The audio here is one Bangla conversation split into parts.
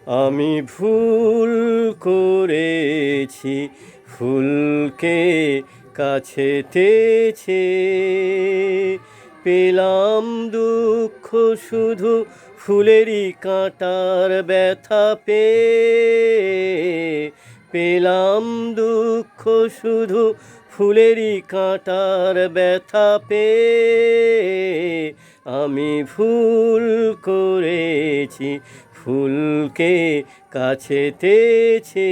আমি ভুল করেছি ফুলকে কাছে তেছে, পেলাম দুঃখ শুধু ফুলেরই কাঁটার ব্যথা পেয়ে, পেলাম দুঃখ শুধু ফুলেরই কাঁটার ব্যথা পেয়ে। আমি ভুল করেছি ফুলকে কাছে তেছে,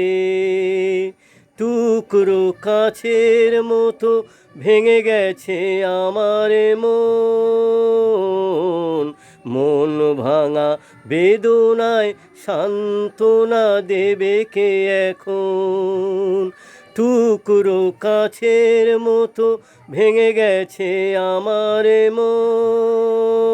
টুকরো কাছের মতো ভেঙে গেছে আমার মন, মন ভাঙা বেদনায় সান্ত্বনা দেবে কে এখন? টুকরো কাছের মতো ভেঙে গেছে আমার মন,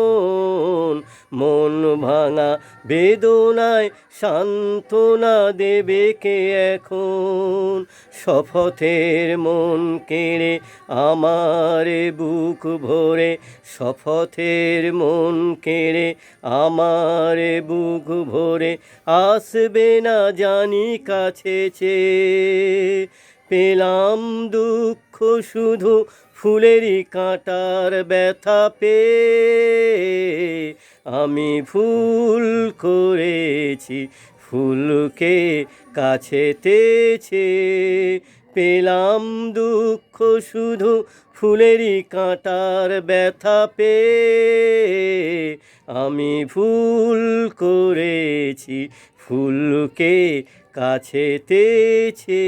মন ভাঙা বেদনায় সান্ত্বনা দেবে কে এখন? শপথের মন কেড়ে আমার বুক ভরে, শপথের মন কেড়ে আমার বুক ভরে আসবে না জানি কাছে চেয়ে, পেলাম দুঃখ শুধু ফুলেরই কাঁটার ব্যথা পেয়ে। আমি ভুল করেছি ফুলকে কাছে তেছে, পেলাম দুঃখ শুধু ফুলেরই কাঁটার ব্যথা পেয়ে। আমি ভুল করেছি ফুলকে কাছে তেছে।